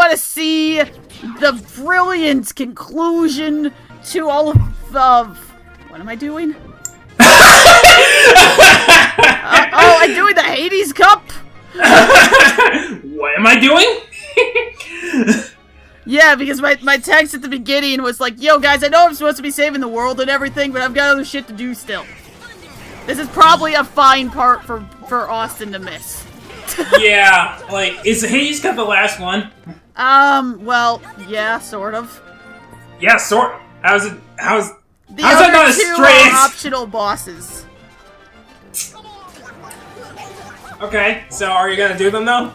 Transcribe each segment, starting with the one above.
want to see the brilliant conclusion to all of what am I doing? I'm doing the Hades Cup. What am I doing? Yeah, because my text at the beginning was like, yo guys, I know I'm supposed to be saving the world and everything, but I've got other shit to do still. This is probably a fine part for Austin to miss. Yeah, like, is Hades Cup the last one? Well, yeah, sort of. Yeah, sort. How's The that not other a two straight? are optional bosses. Okay, so are you gonna do them though?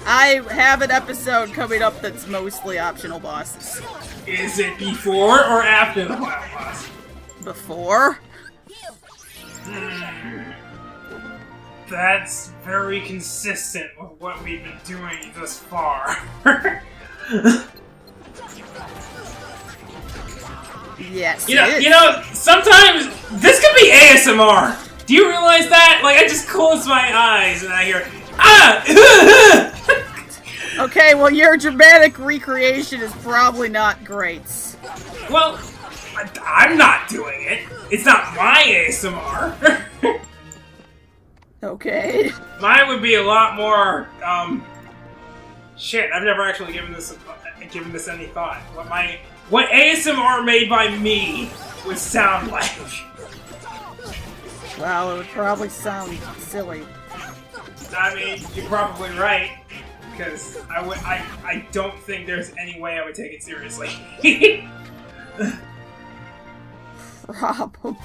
I have an episode coming up that's mostly optional bosses. Is it before or after the final boss? Before? That's very consistent with what we've been doing thus far. Yes. You know, sometimes this could be ASMR. Do you realize that? Like, I just close my eyes and I hear, ah! Okay, well, your dramatic recreation is probably not great. Well, I'm not doing it. It's not my ASMR. Okay. Mine would be a lot more, shit, I've never actually given this any thought. What ASMR made by me would sound like. Well, it would probably sound silly. I mean, you're probably right. Because I don't think there's any way I would take it seriously. Probably.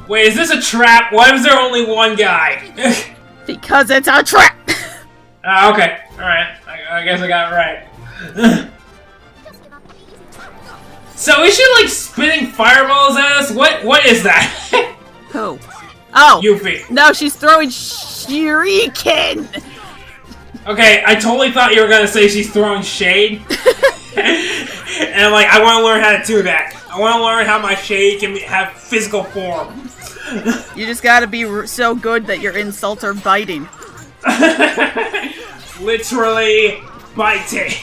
Wait, is this a trap? Why was there only one guy? Because it's a trap! Okay. Alright. I guess I got it right. So is she like spitting fireballs at us? What is that? Who? Oh! Yuffie. No, she's throwing shuriken! Okay, I totally thought you were gonna say she's throwing shade. And I'm like, I want to learn how to do that. I want to learn how my shade can have physical form. You just gotta be so good that your insults are biting. Literally biting.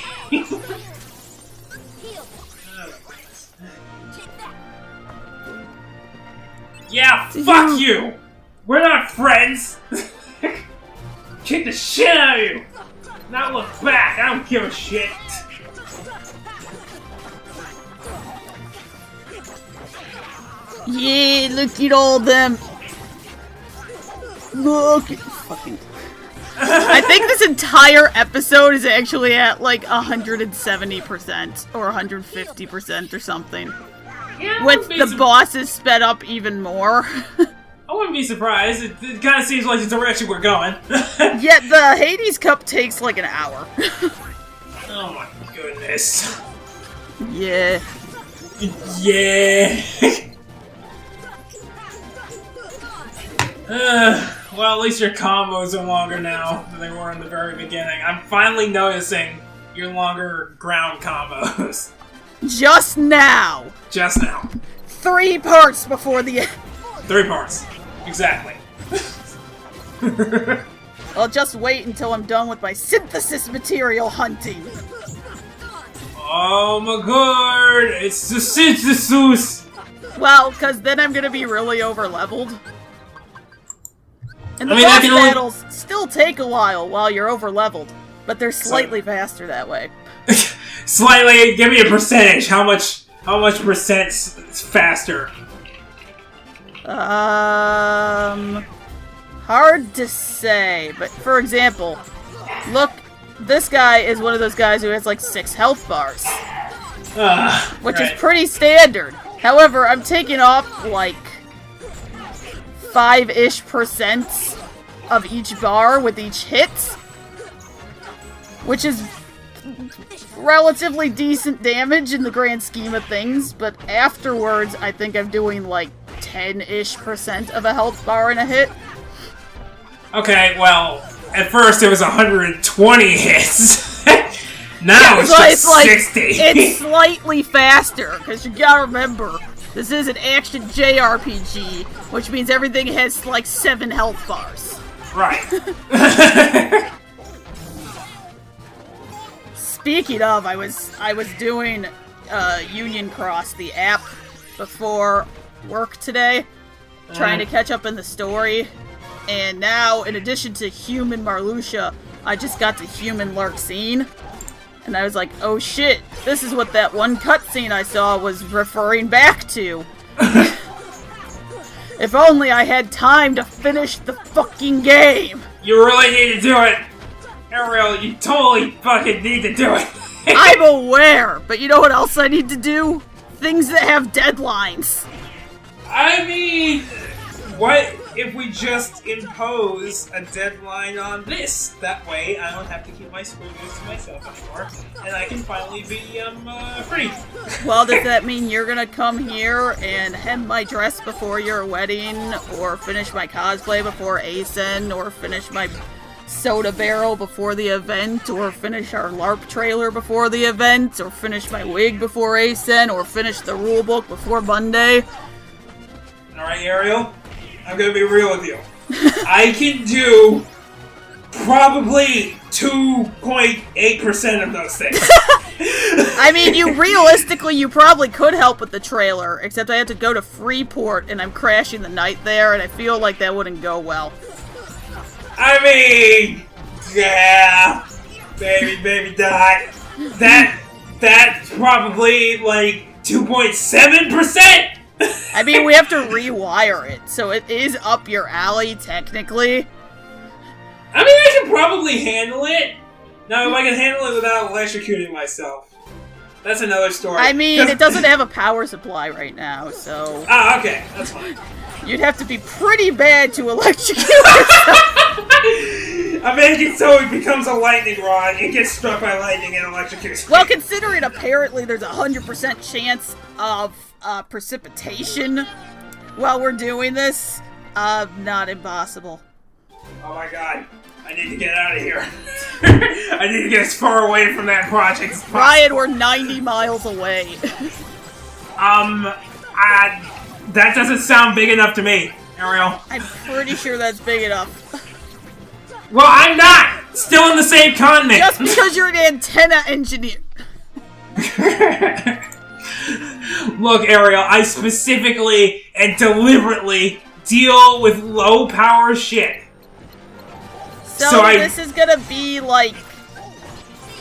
Yeah, fuck you! We're not friends! Kick the shit out of you! Not look back, I don't give a shit! Yeah, look at all them. Look at fucking. I think this entire episode is actually at like 170% or 150% or something. Yeah, with the bosses sped up even more. I wouldn't be surprised. It kind of seems like the direction we're going. Yet the Hades Cup takes like an hour. Oh my goodness. Yeah. Yeah. Well, at least your combos are longer now than they were in the very beginning. I'm finally noticing your longer ground combos. Just now. Just now. 3 parts before the end. 3 parts. Exactly. I'll just wait until I'm done with my synthesis material hunting. Oh my god! It's the synthesis! Well, because then I'm gonna be really over-leveled. And the I boss can battles still take a while you're over-leveled, but they're slightly faster that way. Slightly? Give me a percentage. How much percent faster? Hard to say, but for example, look, this guy is one of those guys who has like 6 health bars. Which is pretty standard. However, I'm taking off like 5-ish% of each bar with each hit, which is relatively decent damage in the grand scheme of things, but afterwards I think I'm doing like 10-ish% of a health bar in a hit. Okay, well, at first it was 120 hits. Now it's just like, 60. It's slightly faster, because you gotta remember, This is an action JRPG, which means everything has like 7 health bars. Right. Speaking of, I was doing Union Cross, the app, before work today, trying to catch up in the story, and now, in addition to Human Marluxia, I just got to Human Larxene, and I was like, oh shit, this is what that one cutscene I saw was referring back to. If only I had time to finish the fucking game! You really need to do it! Ariel, you totally fucking need to do it! I'm aware, but you know what else I need to do? Things that have deadlines. I mean, what if we just impose a deadline on this? That way, I don't have to keep my school news to myself anymore, and I can finally be, free. Well, does that mean you're gonna come here and hem my dress before your wedding, or finish my cosplay before ASEN, or finish my soda barrel before the event, or finish our LARP trailer before the event, or finish my wig before ASEN, or finish the rulebook before Monday? Alright, Ariel, I'm gonna be real with you. I can do probably 2.8% of those things. I mean, you probably could help with the trailer, except I have to go to Freeport and I'm crashing the night there, and I feel like that wouldn't go well. I mean, yeah, baby die. That's probably like 2.7%. I mean, we have to rewire it, so it is up your alley, technically. I mean, I can probably handle it. Now, if I can handle it without electrocuting myself, that's another story. I mean, it doesn't have a power supply right now, so... Ah, okay, that's fine. You'd have to be pretty bad to electrocute yourself. I make it so it becomes a lightning rod, it gets struck by lightning and electrocutes. Well, considering apparently there's a 100% chance of precipitation while we're doing this, not impossible. Oh my god, I need to get out of here. I need to get as far away from that project as possible. Ryan, we're 90 miles away. That doesn't sound big enough to me, Ariel. I'm pretty sure that's big enough. Well, I'm not! Still in the same continent! Just because you're an antenna engineer. Look, Ariel, I specifically and deliberately deal with low power shit. So this is gonna be like...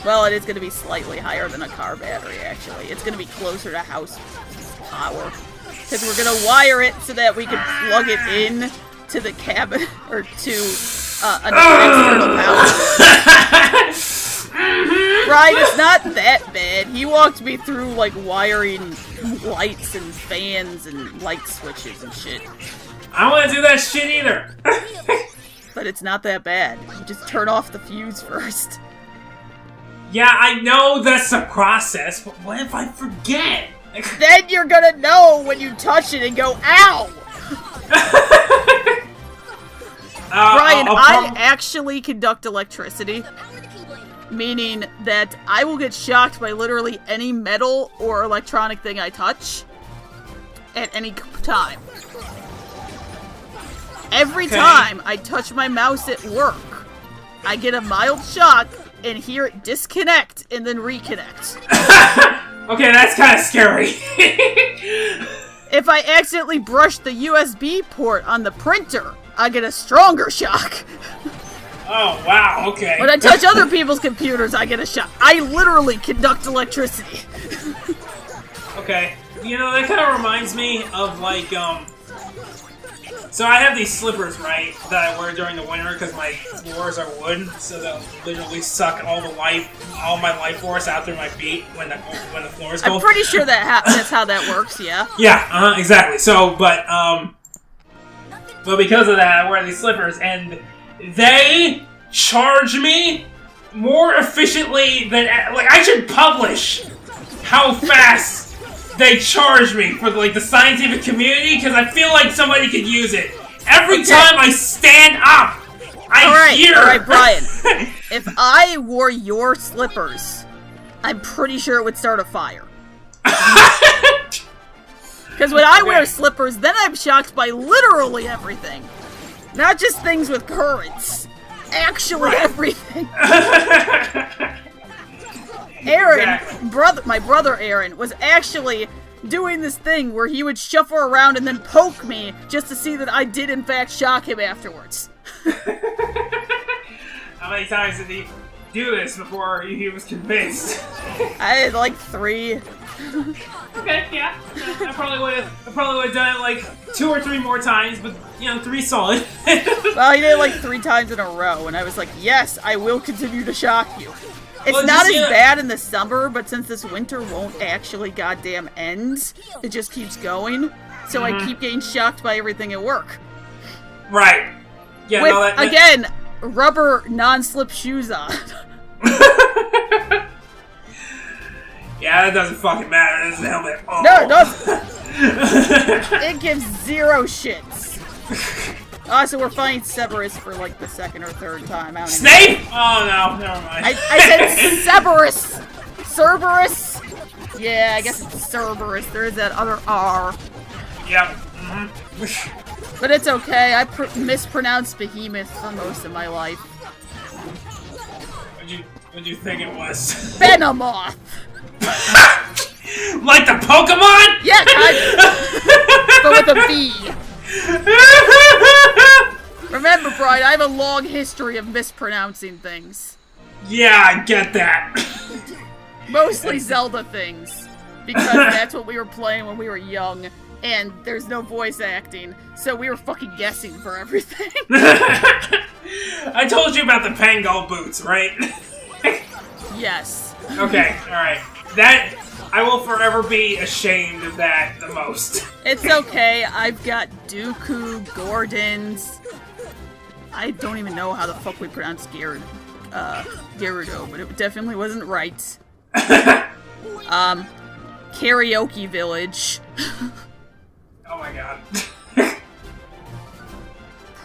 Well, it is gonna be slightly higher than a car battery, actually. It's gonna be closer to house power. Because we're gonna wire it so that we can plug it in to the cabin, or to an external power. Right, it's not that bad. He walked me through, like, wiring lights and fans and light switches and shit. I don't want to do that shit either. But it's not that bad. You just turn off the fuse first. Yeah, I know that's a process, but what if I forget? Then you're gonna know when you touch it and go, ow! Brian, I actually conduct electricity, meaning that I will get shocked by literally any metal or electronic thing I touch at any time. Every time I touch my mouse at work, I get a mild shock and hear it disconnect and then reconnect. Okay, that's kind of scary. If I accidentally brush the USB port on the printer, I get a stronger shock. Oh, wow, okay. When I touch other people's computers, I get a shock. I literally conduct electricity. Okay. You know, that kind of reminds me of, like, So I have these slippers, right, that I wear during the winter because my floors are wood, so they'll literally suck all my life force out through my feet when the floors go. I'm pretty sure that's how that works, yeah. Yeah, exactly. So, but because of that, I wear these slippers, and they charge me more efficiently than, like, I should publish how fast they charge me for, like, the scientific community, because I feel like somebody could use it. Every time I stand up, I hear... Alright, Brian. If I wore your slippers, I'm pretty sure it would start a fire. Because Because when I wear slippers, then I'm shocked by literally everything. Not just things with currents. Actually everything. Aaron, my brother Aaron, was actually doing this thing where he would shuffle around and then poke me just to see that I did in fact shock him afterwards. How many times did he do this before he was convinced? I had like 3. Okay, yeah. I probably would have done it like 2 or 3 more times, but 3 solid. Well, he did it like 3 times in a row, and I was like, yes, I will continue to shock you. It's not as bad in the summer, but since this winter won't actually goddamn end, it just keeps going. So I keep getting shocked by everything at work. Right. Yeah. With, again, rubber non-slip shoes on. Yeah, that doesn't fucking matter. It's a helmet. Oh. No, it doesn't. It gives 0 shits. So we're fighting Cerberus for like the 2nd or 3rd time. I don't Snape? Oh no, never mind. I said Cerberus. Cerberus. Yeah, I guess it's Cerberus. There is that other R. Yep. But it's okay. I mispronounced Behemoth for most of my life. What'd you think it was? Venomoth. Like the Pokemon? Yeah, kind of. But with a V. Remember, Brian, I have a long history of mispronouncing things. Yeah, I get that. Mostly Zelda things. Because that's what we were playing when we were young. And there's no voice acting. So we were fucking guessing for everything. I told you about the Pango boots, right? Yes. Okay, alright. That... I will forever be ashamed of that the most. It's okay. I've got Dooku, Gordons. I don't even know how the fuck we pronounce Gerudo, but it definitely wasn't right. Karaoke Village. Oh my god.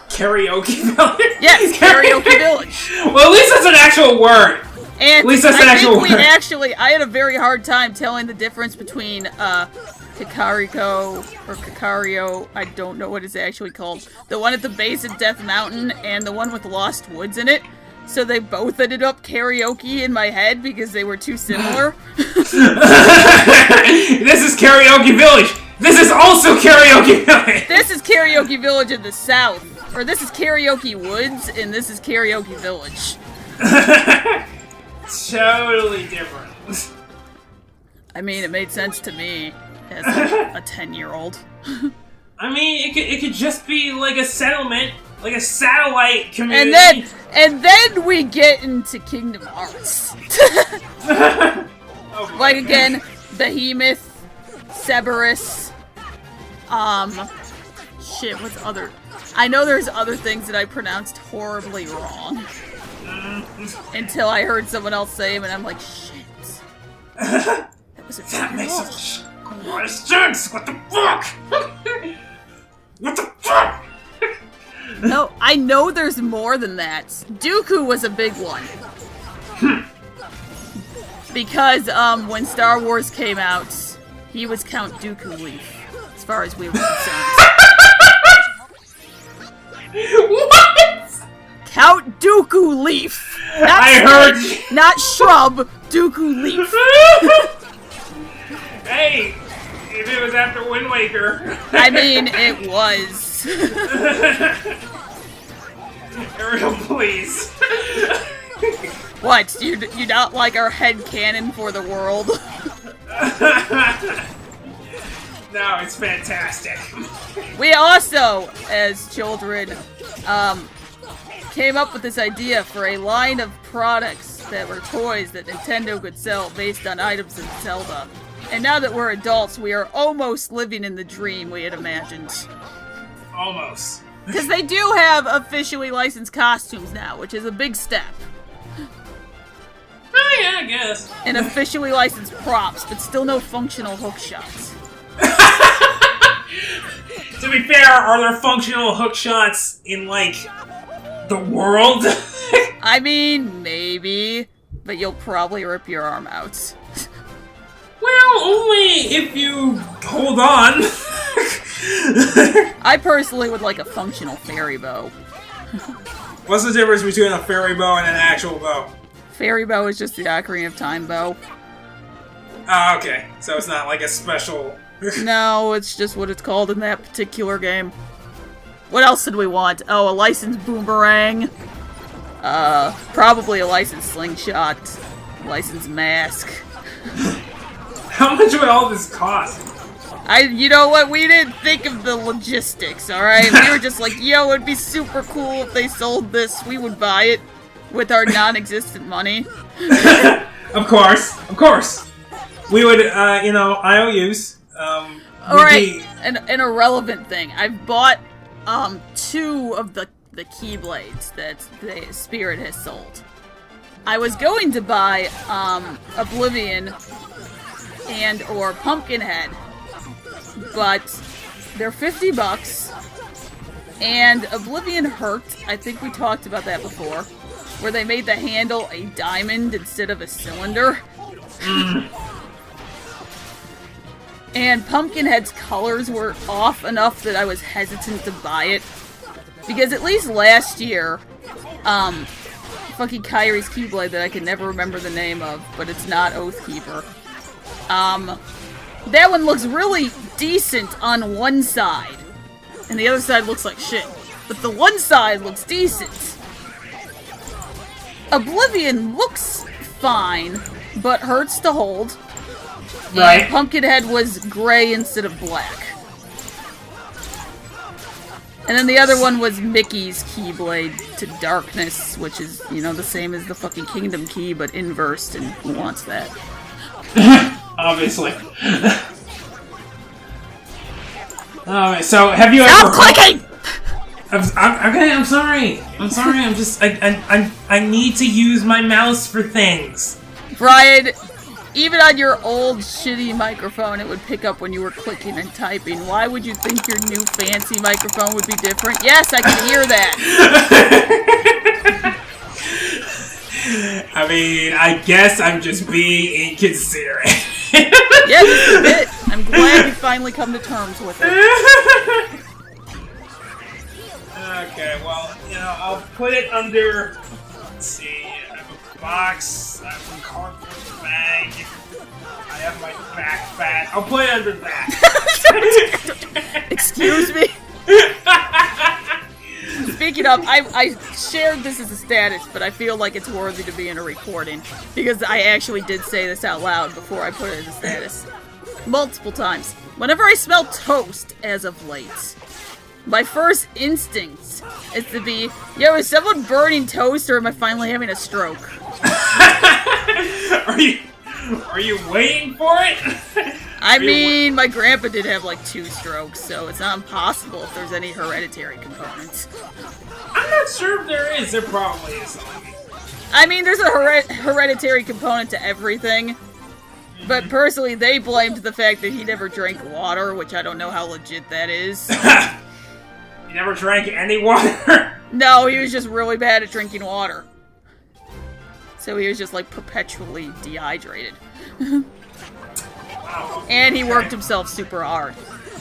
Karaoke Village? Yes, Karaoke Village. Well, at least that's an actual word. And at least that's an actual word. I had a very hard time telling the difference between Kakariko or Kakario, I don't know what it's actually called, the one at the base of Death Mountain and the one with Lost Woods in it. So they both ended up karaoke in my head because they were too similar. This is Karaoke Village. This is also Karaoke Village. This is Karaoke Village in the south. Or this is Karaoke Woods and this is Karaoke Village. Totally different. I mean, it made sense to me as a 10-year-old. I mean, it could just be like a settlement, like a satellite community. And then we get into Kingdom Hearts. Oh, like again, Behemoth, Cerberus, shit, what's other? I know there's other things that I pronounced horribly wrong. Until I heard someone else say them, and I'm like, shit. That makes a lot of sense. What the fuck? What the fuck? No, I know there's more than that. Dooku was a big one. Because, when Star Wars came out, he was Count Dooku Leaf, as far as we were concerned. What? Count Dooku Leaf! Not shrub, Dooku Leaf. Hey, if it was after Wind Waker. I mean, it was. Ariel, please. What? Do you not like our headcanon for the world? No, it's fantastic. We also, as children, came up with this idea for a line of products that were toys that Nintendo could sell based on items in Zelda. And now that we're adults, we are almost living in the dream we had imagined. Almost. Because they do have officially licensed costumes now, which is a big step. Oh yeah, I guess. And officially licensed props, but still no functional hook shots. To be fair, are there functional hook shots in, like, the world? I mean, maybe, but you'll probably rip your arm out. Well, only if you hold on. I personally would like a functional fairy bow. What's the difference between a fairy bow and an actual bow? Fairy bow is just the Ocarina of Time bow. Ah, okay. So it's not like a special... No, it's just what it's called in that particular game. What else did we want? Oh, a licensed boomerang. Probably a licensed slingshot. Licensed mask. How much would all this cost? You know what? We didn't think of the logistics, alright? We were just like, yo, it'd be super cool if they sold this. We would buy it with our non-existent money. Of course. We would, you know, IOUs. Alright, an irrelevant thing. I've bought, 2 of the Keyblades that the Spirit has sold. I was going to buy, Oblivion or Pumpkinhead, but they're $50, and Oblivion hurt. I think we talked about that before, where they made the handle a diamond instead of a cylinder. And Pumpkinhead's colors were off enough that I was hesitant to buy it. Because at least last year, fucking Kairi's Keyblade that I can never remember the name of, but it's not Oathkeeper. That one looks really decent on one side. And the other side looks like shit. But the one side looks decent. Oblivion looks fine, but hurts to hold. Right. And Pumpkinhead was gray instead of black. And then the other one was Mickey's Keyblade to Darkness, which is, you know, the same as the fucking Kingdom Key, but inversed, and who wants that? Obviously. Alright, so have you Stop ever... clicking! I'm sorry. I need to use my mouse for things. Brian, even on your old shitty microphone, it would pick up when you were clicking and typing. Why would you think your new fancy microphone would be different? Yes, I can hear that. I mean, I guess I'm just being inconsiderate. Yeah, just a bit. I'm glad we finally come to terms with it. Okay, well, you know, I'll put it under... Let's see, I have a box, I have a cardboard bag, I have my backpack. I'll put it under that. Excuse me? Speaking of, I shared this as a status, but I feel like it's worthy to be in a recording. Because I actually did say this out loud before I put it as a status. Multiple times. Whenever I smell toast, as of late, my first instinct is to be, yo, is someone burning toast or am I finally having a stroke? Are you waiting for it? I mean, my grandpa did have like 2 strokes, so it's not impossible if there's any hereditary components. I'm not sure if there is. There probably is something. I mean, there's a hereditary component to everything. But personally, they blamed the fact that he never drank water, which I don't know how legit that is. You never drank any water? No, he was just really bad at drinking water. So he was just, like, perpetually dehydrated. Wow. And he worked himself super hard.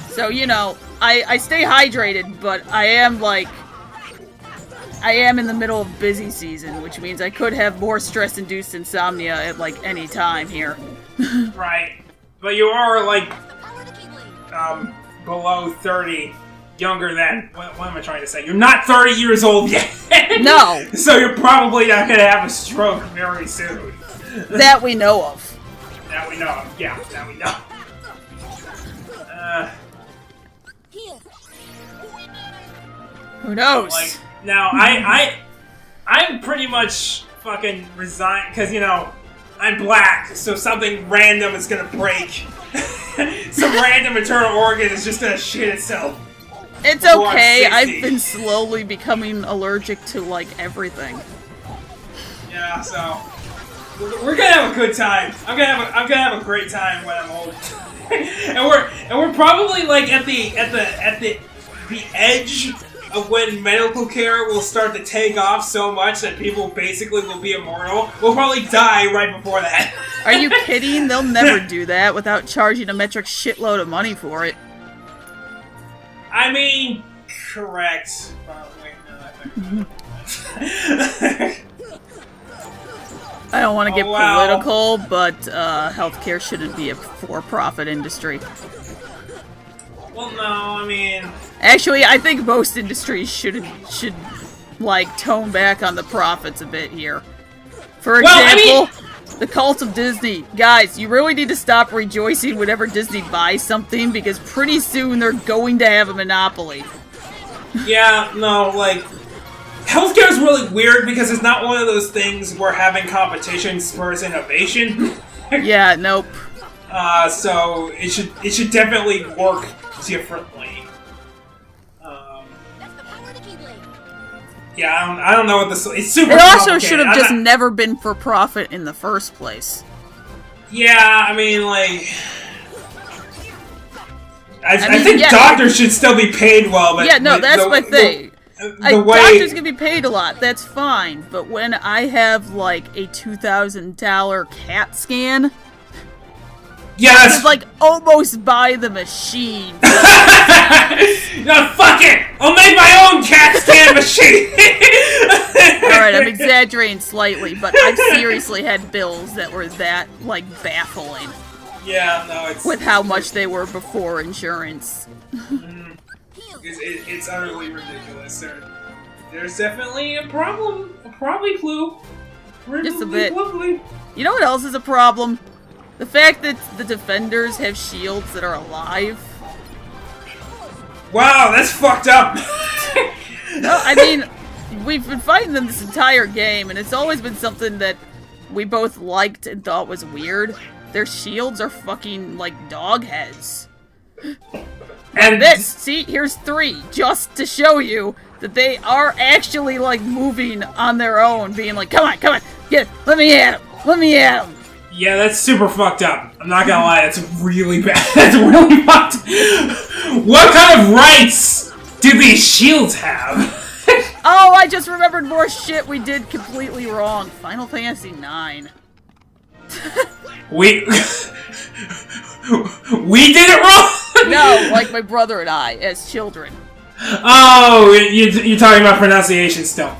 So, you know, I stay hydrated, but I am, like... I am in the middle of busy season, which means I could have more stress-induced insomnia at, like, any time here. Right. But you are, like, below 30, younger than... What am I trying to say? You're not 30 years old yet! No! So you're probably not gonna have a stroke very soon. That we know of. That we know of. Yeah, that we know. Who knows? Like, now, I'm pretty much fucking resigned, because, you know, I'm black, so something random is gonna break. Some random internal organ is just gonna shit itself. It's okay, I've been slowly becoming allergic to, like, everything. Yeah, so... We're gonna have a good time. I'm gonna have a great time when I'm old. and we're probably, like, at the edge of when medical care will start to take off so much that people basically will be immortal. We'll probably die right before that. Are you kidding? They'll never do that without charging a metric shitload of money for it. I mean, correct. Wait, no, I don't want to get wow. political, but healthcare shouldn't be a for-profit industry. Well, no, I mean... Actually, I think most industries should like, tone back on the profits a bit here. For example, the cult of Disney. Guys, you really need to stop rejoicing whenever Disney buys something, because pretty soon they're going to have a monopoly. Yeah, no, like... Healthcare is really weird because it's not one of those things where having competition spurs innovation. Yeah, nope. So it should definitely work differently. Yeah, I don't know what this. It's super. It also should have just never been for profit in the first place. Yeah, I mean, like, I think yeah, doctors should still be paid well, but yeah, no, that's my thing. Doctors can be paid a lot, that's fine, but when I have, like, a $2,000 CAT scan, I could, like, almost buy the machine. No, fuck it! I'll make my own CAT scan machine! Alright, I'm exaggerating slightly, but I've seriously had bills that were that, like, baffling. Yeah, no, it's... With how much they were before insurance. It's utterly ridiculous. There's definitely a problem. A probably clue. Just a bit. You know what else is a problem? The fact that the defenders have shields that are alive. Wow, that's fucked up! No, I mean, we've been fighting them this entire game, and it's always been something that we both liked and thought was weird. Their shields are fucking, like, dog heads. And this, see, here's 3, just to show you that they are actually, like, moving on their own, being like, come on, let me at him. Yeah, that's super fucked up. I'm not gonna lie, that's really bad. That's really fucked. What kind of rights do these shields have? Oh, I just remembered more shit we did completely wrong. Final Fantasy IX. We did it wrong? No, like my brother and I, as children. Oh, you're talking about pronunciation still.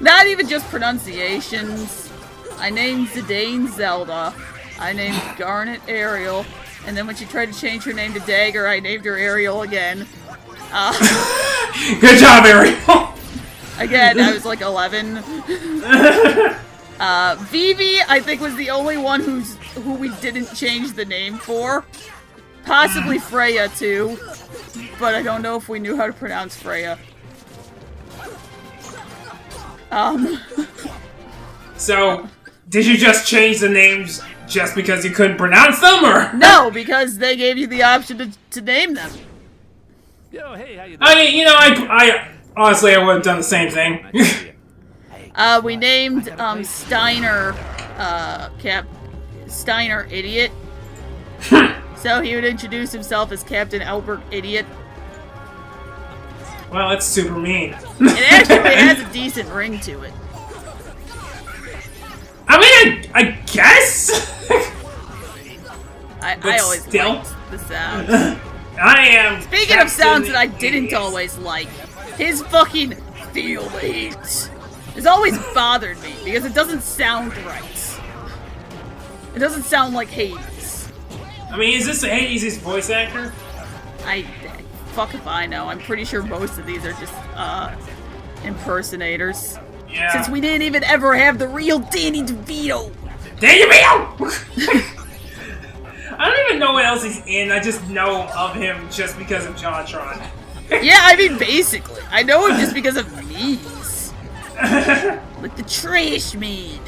Not even just pronunciations. I named Zidane Zelda. I named Garnet Ariel. And then when she tried to change her name to Dagger, I named her Ariel again. Good job, Ariel! Again, I was like 11. Vivi, I think, was the only one who we didn't change the name for. Possibly Freya, too. But I don't know if we knew how to pronounce Freya. So, did you just change the names just because you couldn't pronounce them, or? No, because they gave you the option to name them. Yo, hey, how you doing? I mean, you know, I honestly, I would have done the same thing. We named, Steiner, Steiner Idiot. So he would introduce himself as Captain Albert Idiot. Well, that's super mean. It actually has a decent ring to it. I mean, I guess? I always liked the sound. I am. Speaking of sounds that I didn't always like, his fucking feel the heat has always bothered me because it doesn't sound right. It doesn't sound like Hades. I mean, is this Hades' voice actor? Fuck if I know. I'm pretty sure most of these are just, impersonators. Yeah. Since we didn't even ever have the real Danny DeVito. Danny DeVito! I don't even know what else he's in. I just know of him just because of JonTron. Yeah, I mean, basically. I know him just because of memes. Like the trash man.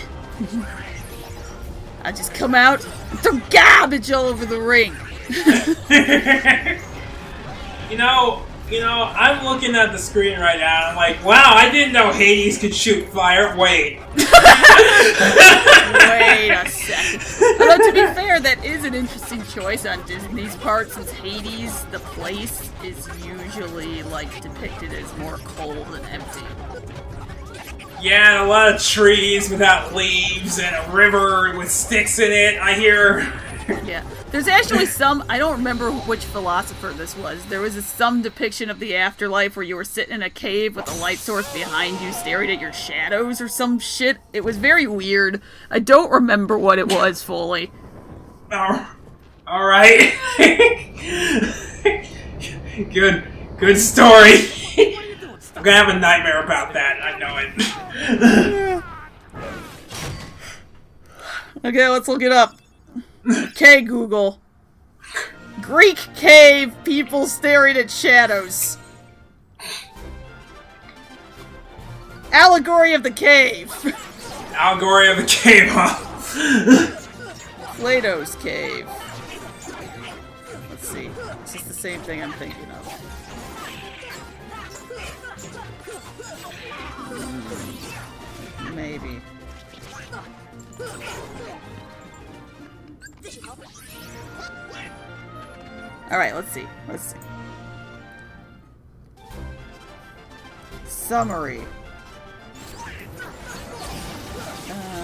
I just come out and throw garbage all over the ring. You know, You know, I'm looking at the screen right now, and I'm like, wow, I didn't know Hades could shoot fire. Wait. Wait a second. Although, to be fair, that is an interesting choice on Disney's part, since Hades, the place, is usually, like, depicted as more cold and empty. Yeah, and a lot of trees without leaves, and a river with sticks in it, I hear. Yeah. There's actually some, I don't remember which philosopher this was, there was some depiction of the afterlife where you were sitting in a cave with a light source behind you staring at your shadows or some shit. It was very weird. I don't remember what it was fully. Oh, alright. Good story. I'm gonna have a nightmare about that, I know it. Okay, let's look it up. Okay, Google. Greek cave, people staring at shadows. Allegory of the cave. Allegory of the cave, huh? Plato's cave. Let's see. It's just the same thing I'm thinking of. Maybe. Alright, let's see. Summary.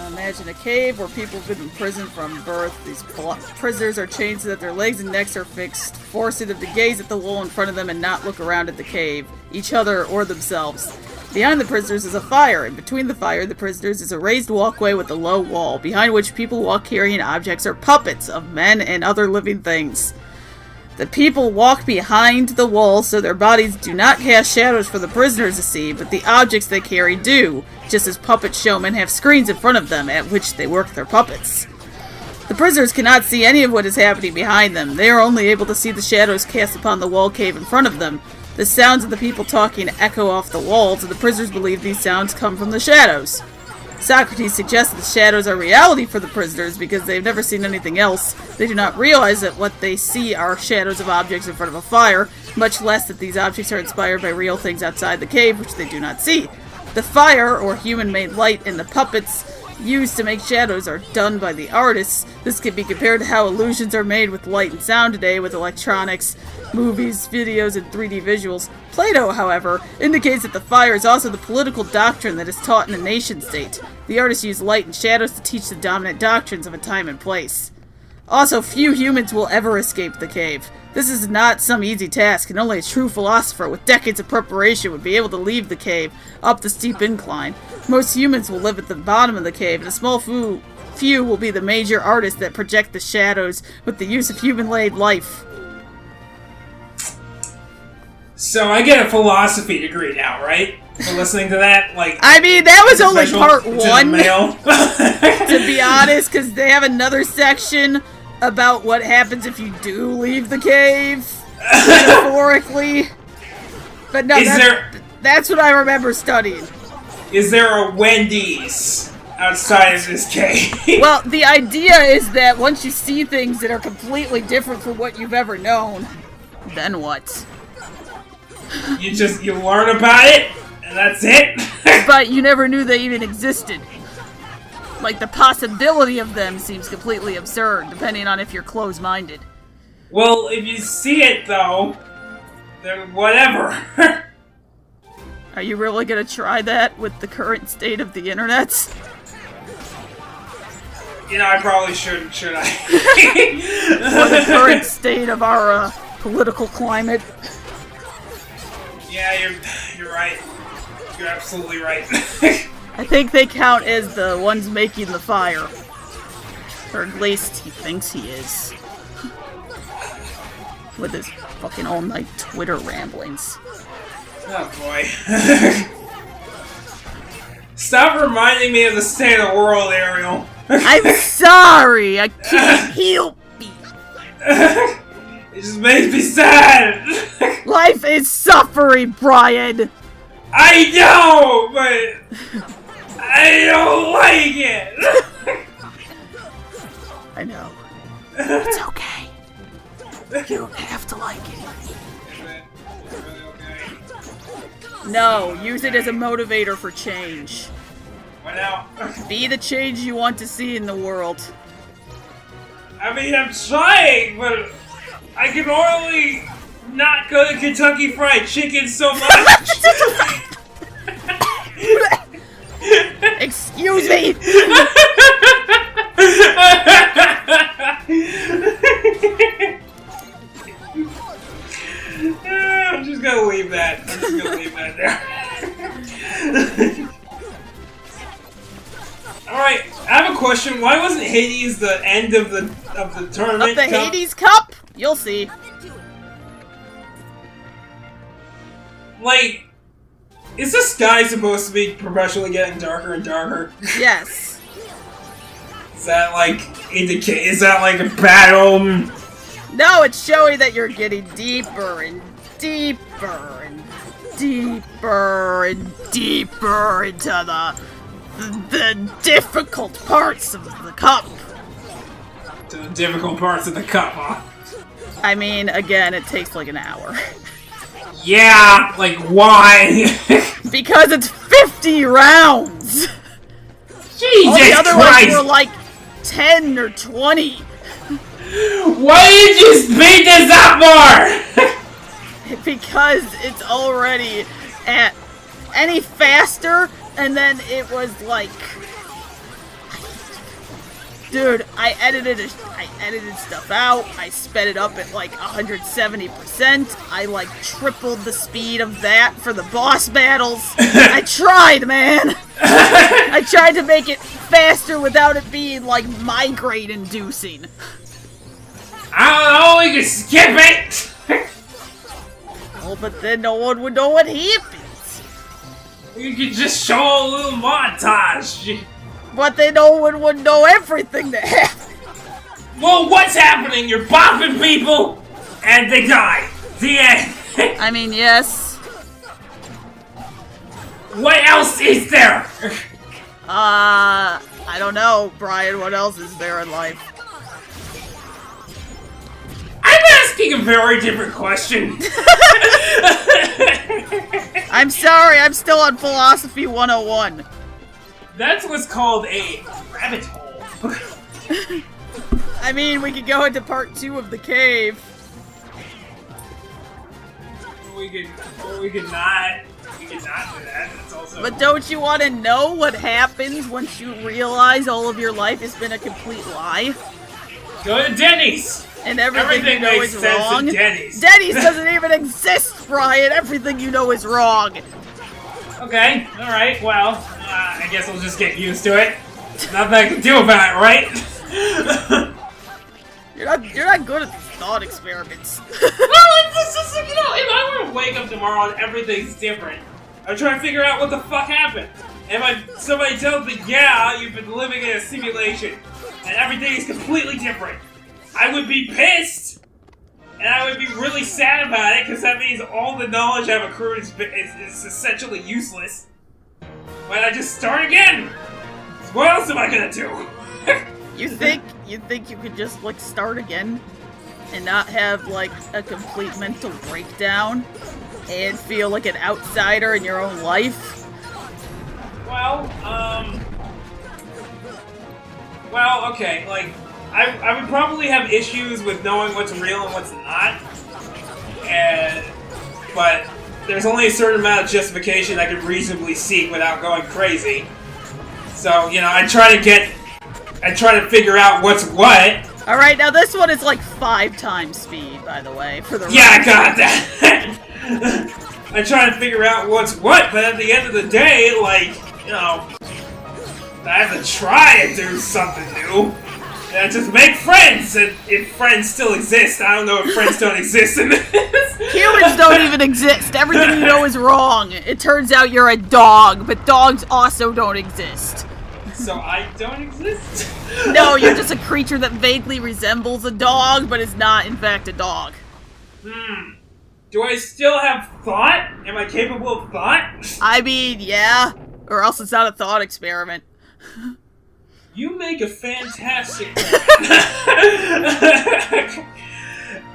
Imagine a cave where people have been imprisoned from birth. These prisoners are chained so that their legs and necks are fixed, forcing them to gaze at the wall in front of them and not look around at the cave, each other, or themselves. Behind the prisoners is a fire, and between the fire and the prisoners is a raised walkway with a low wall, behind which people walk carrying objects or puppets of men and other living things. The people walk behind the wall so their bodies do not cast shadows for the prisoners to see, but the objects they carry do, just as puppet showmen have screens in front of them at which they work their puppets. The prisoners cannot see any of what is happening behind them. They are only able to see the shadows cast upon the wall cave in front of them. The sounds of the people talking echo off the walls, and the prisoners believe these sounds come from the shadows. Socrates suggests that the shadows are reality for the prisoners because they've never seen anything else. They do not realize that what they see are shadows of objects in front of a fire, much less that these objects are inspired by real things outside the cave, which they do not see. The fire, or human-made light, and the puppets used to make shadows are done by the artists. This can be compared to how illusions are made with light and sound today with electronics, movies, videos, and 3D visuals. Plato, however, indicates that the fire is also the political doctrine that is taught in a nation-state. The artists use light and shadows to teach the dominant doctrines of a time and place. Also, few humans will ever escape the cave. This is not some easy task, and only a true philosopher with decades of preparation would be able to leave the cave up the steep incline. Most humans will live at the bottom of the cave, and a small few will be the major artists that project the shadows with the use of human-made life. So I get a philosophy degree now, right? For listening to that? Like, I mean, that was only part one, to be honest, because they have another section about what happens if you do leave the cave, metaphorically. But no, that's what I remember studying. Is there a Wendy's outside of this cave? Well, the idea is that once you see things that are completely different from what you've ever known, then what? You learn about it, and that's it? But you never knew they even existed. Like, the possibility of them seems completely absurd, depending on if you're closed-minded. Well, if you see it, though, then whatever. Are you really gonna try that with the current state of the internet? You know, I probably shouldn't, should I? Or the current state of our, political climate? Yeah, you're right. You're absolutely right. I think they count as the ones making the fire. Or at least he thinks he is. With his fucking all-night Twitter ramblings. Oh boy. Stop reminding me of the state of the world, Ariel. I'm sorry! I can't help it! It just makes me sad! Life is suffering, Brian! I know, but I don't like it! I know. It's okay. You don't have to like it. Is it really okay? No, use it as a motivator for change. What now? Be the change you want to see in the world. I mean, I'm trying, but I can only not go to Kentucky Fried Chicken so much. Excuse me! I'm just gonna leave that. There. Alright, I have a question. Why wasn't Hades the end of the tournament? Of the Hades Cup? You'll see. Like, is the sky supposed to be perpetually getting darker and darker? Yes. Is that like is that like a bad omen? No, it's showing that you're getting deeper and deeper and deeper and deeper into the difficult parts of the cup. To the difficult parts of the cup, huh? I mean, again, it takes like an hour. Yeah, like why? Because it's 50 rounds! Jesus All the other Christ! ones were like 10 or 20. Why did you speed this up more? Because it's already at any faster, and then it was like... Dude, I edited stuff out, I sped it up at like 170%, I like tripled the speed of that for the boss battles. I tried, man! I tried to make it faster without it being like migraine-inducing. I don't know, we can skip it! Oh, but then no one would know what happens. You could just show a little montage. But then no one would know everything that happened. Well, what's happening? You're bopping people, and they die. The end. I mean, yes. What else is there? I don't know, Brian, what else is there in life? I'm asking a very different question. I'm sorry, I'm still on Philosophy 101. That's what's called a rabbit hole. I mean, we could go into part 2 of the cave. We could not do that. That's also. But don't you want to know what happens once you realize all of your life has been a complete lie? Go to Denny's. And everything you know makes is sense wrong? at Denny's. Denny's doesn't even exist, Brian! Everything you know is wrong! Okay, alright, well, I guess I'll just get used to it. Nothing I can do about it, right? You're not good at these thought experiments. Well, it's just, you know, if I were to wake up tomorrow and everything's different, I'd try to figure out what the fuck happened. And somebody tells me, yeah, you've been living in a simulation, and everything is completely different, I would be pissed! And I would be really sad about it, because that means all the knowledge I've accrued is essentially useless. But I just start again! What else am I gonna do? You think you could just, like, start again? And not have, like, a complete mental breakdown? And feel like an outsider in your own life? Well, okay, like, I would probably have issues with knowing what's real and what's not. But there's only a certain amount of justification I could reasonably seek without going crazy. So, you know, I try to figure out what's what. Alright, now this one is like 5 times speed, by the way, for the Yeah, I got that! I try to figure out what's what, but at the end of the day, like, you know, I have to try to do something new. And just make friends, and if friends still exist. I don't know if friends don't exist in this. Humans don't even exist. Everything you know is wrong. It turns out you're a dog, but dogs also don't exist. So I don't exist? No, you're just a creature that vaguely resembles a dog, but is not, in fact, a dog. Do I still have thought? Am I capable of thought? I mean, yeah. Or else it's not a thought experiment. You make a fantastic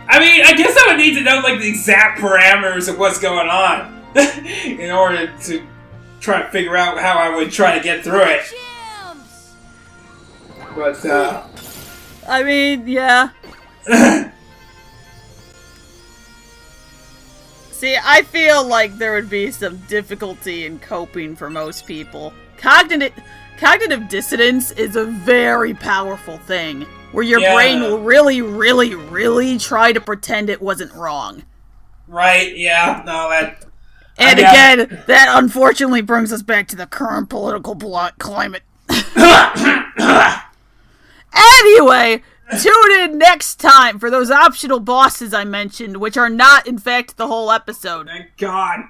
I mean, I guess I would need to know, like, the exact parameters of what's going on. in order to try to figure out how I would try to get through it. But, I mean, yeah. See, I feel like there would be some difficulty in coping for most people. Cognitive dissonance is a very powerful thing, where your brain will really, really, really try to pretend it wasn't wrong. Right, yeah, no, that... And again, that unfortunately brings us back to the current political climate. Anyway, tune in next time for those optional bosses I mentioned, which are not, in fact, the whole episode. Thank God.